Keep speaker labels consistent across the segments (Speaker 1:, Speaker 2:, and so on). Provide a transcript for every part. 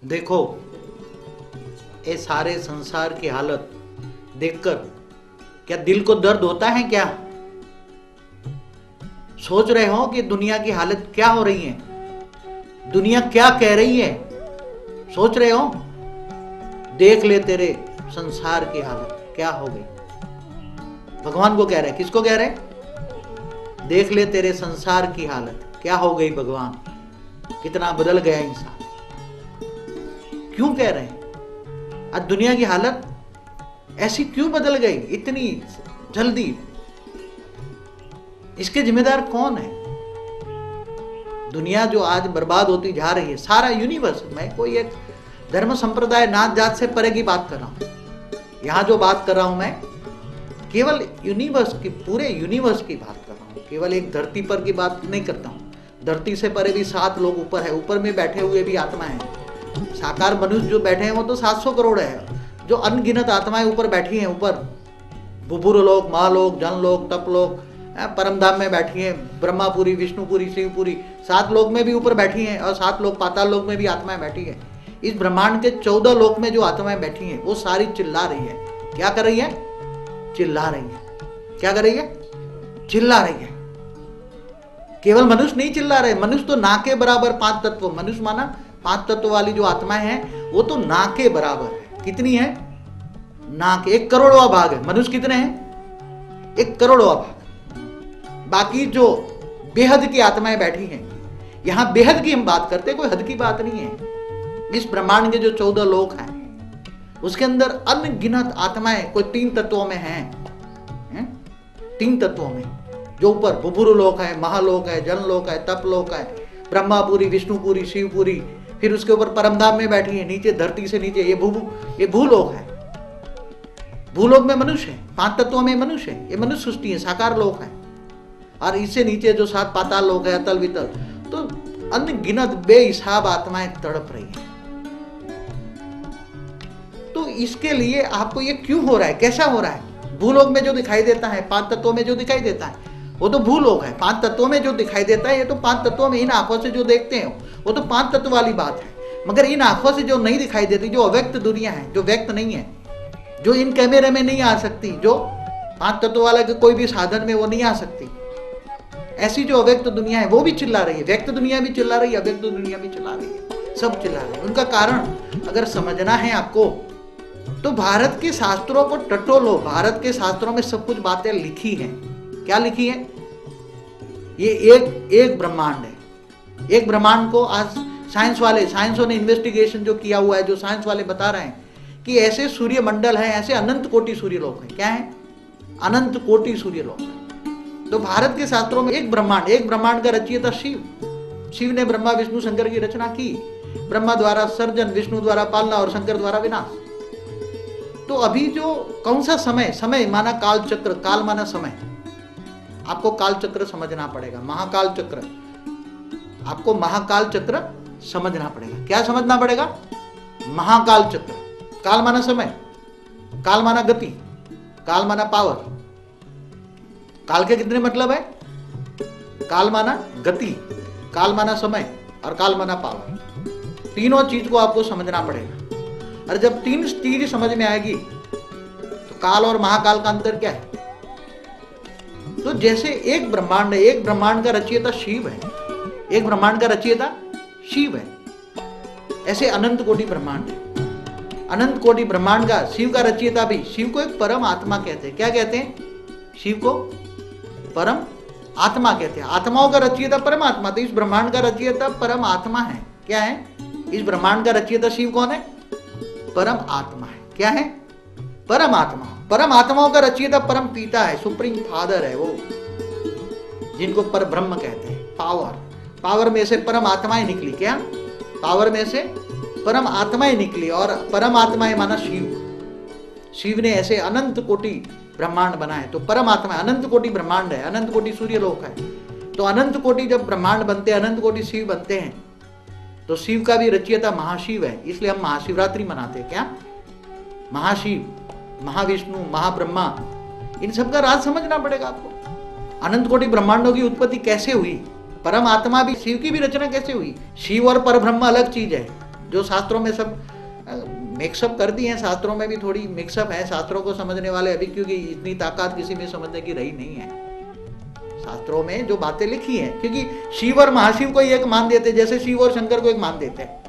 Speaker 1: देखो, ये सारे संसार की हालत देखकर क्या दिल को दर्द होता है क्या? सोच रहे हो कि दुनिया की हालत क्या हो रही है, दुनिया क्या कह रही है? सोच रहे हो? देख ले तेरे संसार की हालत क्या हो गई। भगवान को कह रहे, किसको कह रहे? देख ले तेरे संसार की हालत क्या हो गई भगवान, कितना बदल गया इंसान। क्यों कह रहे हैं? आज दुनिया की हालत ऐसी क्यों बदल गई इतनी जल्दी? इसके जिम्मेदार कौन है? दुनिया जो आज बर्बाद होती जा रही है, सारा यूनिवर्स। मैं कोई एक धर्म संप्रदाय नात जात से परे की बात कर रहा हूं। यहां जो बात कर रहा हूं मैं केवल यूनिवर्स की, पूरे यूनिवर्स की बात कर रहा हूं। केवल एक धरती पर की बात नहीं करता हूं। धरती से परे भी 7 लोग ऊपर है, ऊपर में बैठे हुए भी आत्मा है। साकार मनुष्य जो बैठे हैं वो तो 700 करोड़ है। जो अनगिनत आत्माएं ऊपर बैठी हैं, ऊपर बुभुर लोक, महालोक, जनलोक, तपलोक, परमधाम में बैठी है, ब्रह्मापुरी, विष्णुपुरी, शिवपुरी, 7 लोक में भी ऊपर बैठी हैं, और 7 लोक पाताल लोक में भी आत्माएं बैठी है। इस ब्रह्मांड के 14 लोक में जो आत्माएं बैठी हैं वो सारी चिल्ला रही है। क्या कर रही है? चिल्ला रही है। क्या कर रही है? चिल्ला रही है। केवल मनुष्य नहीं चिल्ला रहे, मनुष्य तो ना के बराबर 5 तत्व, मनुष्य माना 5 तत्व वाली जो आत्माएं हैं वो तो ना के बराबर है। कितनी है? ना के 1 करोड़वा भाग है। मनुष्य कितने हैं? 1 करोड़वा भाग। बाकी जो बेहद की आत्माएं बैठी हैं, यहां बेहद की हम बात करते हैं, कोई हद की बात नहीं है। इस ब्रह्मांड के जो 14 लोक हैं उसके अंदर अनगिनत आत्माएं कोई 3 तत्वों में हैं। 3 तत्वों में, जो ऊपर बुभुर लोक है, महालोक है, जनलोक है, तपलोक है, ब्रह्मापुरी, विष्णुपुरी, शिवपुरी, फिर उसके ऊपर परमधाम में बैठी है, नीचे धरती से नीचे ये भूलोक है। भूलोक में मनुष्य है, 5 तत्वों में मनुष्य है, ये मनुष्य सृष्टि है, साकार लोक है। और इससे नीचे जो 7 पाताल लोक है, अतल वितल, तो अनगिनत बेहिसाब आत्माएं तड़प रही है। तो इसके लिए आपको ये क्यों हो रहा है, कैसा हो रहा है? भूलोक में जो दिखाई देता है, 5 तत्वों में जो दिखाई देता है वो तो भूलोक है। 5 तत्वों में जो दिखाई देता है ये तो 5 तत्वों में, इन आंखों से जो देखते हैं वो तो 5 तत्व वाली बात है। मगर इन आंखों से जो नहीं दिखाई देती, जो अव्यक्त दुनिया है, जो व्यक्त नहीं है, जो इन कैमरे में नहीं आ सकती, जो 5 तत्व वाला के कोई भी साधन में वो नहीं आ सकती, ऐसी जो अव्यक्त दुनिया है वो भी चिल्ला रही है। व्यक्त दुनिया भी चिल्ला रही है, अव्यक्त दुनिया भी चिल्ला रही है, सब चिल्ला रहे हैं। उनका कारण अगर समझना है आपको तो भारत के शास्त्रों को टटोलो। भारत के शास्त्रों में सब कुछ बातें लिखी हैं। क्या लिखी है? ये एक ब्रह्मांड है। एक ब्रह्मांड को आज साइंसों ने इन्वेस्टिगेशन जो किया हुआ है, जो साइंस वाले बता रहे हैं कि ऐसे सूर्य मंडल है, ऐसे अनंत कोटि सूर्यलोक है। क्या है? अनंत कोटि सूर्यलोक है। तो भारत के शास्त्रों में एक ब्रह्मांड का रचयिता शिव ने ब्रह्मा विष्णु शंकर की रचना की। ब्रह्मा द्वारा सर्जन, विष्णु द्वारा पालना और शंकर द्वारा विनाश। तो अभी जो कौन सा समय माना काल चक्र, काल माना समय। आपको काल चक्र समझना पड़ेगा, महाकाल चक्र। आपको महाकाल चक्र समझना पड़ेगा। क्या समझना पड़ेगा? महाकाल चक्र। काल माना समय, काल माना गति, काल माना पावर। काल के कितने मतलब है? काल माना गति, काल माना समय और काल माना पावर। तीनों चीज को आपको समझना पड़ेगा। और जब 3 चीज समझ में आएगी तो काल और महाकाल का अंतर क्या है? तो जैसे एक ब्रह्मांड है, एक ब्रह्मांड का रचयिता शिव है, एक ब्रह्मांड का रचयिता शिव है, ऐसे अनंत कोटि ब्रह्मांड है। अनंत कोटि ब्रह्मांड का शिव का रचयिता भी, शिव को एक परम आत्मा कहते हैं। क्या कहते हैं? शिव को परम आत्मा कहते हैं। आत्माओं का रचयिता परमात्मा। तो इस ब्रह्मांड का रचयिता परम आत्मा है। क्या है? इस ब्रह्मांड का रचयिता शिव कौन है? परम आत्मा है। क्या है? परम आत्मा। परम आत्माओं का रचयिता परम पिता है, सुप्रीम फादर है वो, जिनको पर ब्रह्म कहते हैं। पावर में से परम आत्माएं निकली। क्या? पावर में से परम आत्माएं निकली, और परम आत्माएं माना शिव ने ऐसे अनंत कोटि ब्रह्मांड बनाए। तो परम आत्मा अनंत कोटि ब्रह्मांड है, अनंत कोटि सूर्यलोक है। तो अनंत कोटि जब ब्रह्मांड बनते हैं, अनंत कोटि शिव बनते हैं, तो शिव का भी रचयिता महाशिव है। इसलिए हम महाशिवरात्रि मनाते हैं। क्या? महाशिव, महाविष्णु, महाब्रह्मा, इन सब का राज समझना पड़ेगा आपको। अनंत कोटि ब्रह्मांडों की उत्पत्ति कैसे हुई? परम आत्मा भी, शिव की भी रचना कैसे हुई? शिव और परब्रह्म अलग चीज है। जो शास्त्रों में सब मिक्सअप कर दी हैं, शास्त्रों में भी थोड़ी मिक्सअप है, शास्त्रों को समझने वाले अभी, क्योंकि इतनी ताकत किसी में समझने की रही नहीं है शास्त्रों में जो बातें लिखी हैं, क्योंकि शिव और महाशिव को एक मान देते, जैसे शिव और शंकर को एक मान देते हैं,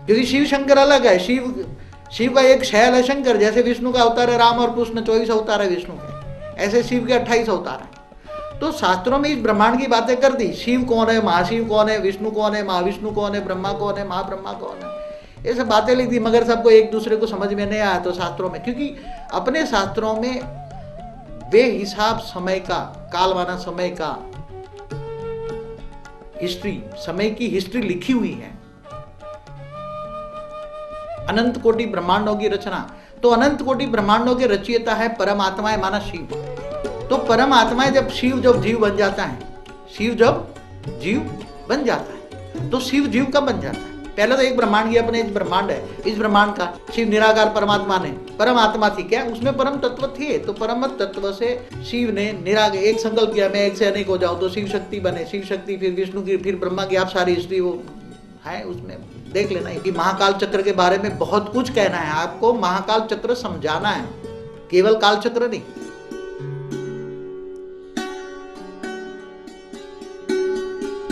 Speaker 1: क्योंकि शिव शंकर अलग है। शिव का एक शैल है शंकर, जैसे विष्णु का अवतार है राम और कृष्ण 24 अवतार है विष्णु के, ऐसे शिव के 28 अवतार है। तो शास्त्रों में इस ब्रह्मांड की बातें कर दी, शिव कौन है, महाशिव कौन है, विष्णु कौन है, महाविष्णु कौन है, ब्रह्मा कौन है, महाब्रह्मा कौन है, ये सब बातें लिख दी, मगर सबको एक दूसरे को समझ में नहीं आया। तो शास्त्रों में, क्योंकि अपने शास्त्रों में बेहिसाब समय का, कालवाना समय का हिस्ट्री, समय की हिस्ट्री लिखी हुई है। अनंत कोटि ब्रह्मांडों की रचना, तो अनंत कोटि ब्रह्मांडों के रचयिता है परमात्माएं माना शिव। तो परमात्माएं जब शिव जब जीव बन जाता है, शिव जब जीव बन जाता है, तो शिव जीव कब बन जाता है? पहले तो एक ब्रह्मांड की अपने ब्रह्मांड है, इस ब्रह्मांड का शिव निराकार परमात्मा ने, परमात्मा थी क्या, उसमें परम तत्व थे, तो परम तत्व से शिव ने निराकार एक संकल्प किया, मैं एक से अनेक हो जाऊं, तो शिव शक्ति बने, शिव शक्ति फिर विष्णु की, फिर ब्रह्मा की, आप सारी हिस्ट्री वो है उसमें देख लेना है कि महाकाल चक्र के बारे में बहुत कुछ कहना है आपको, महाकाल चक्र समझाना है, केवल काल चक्र नहीं।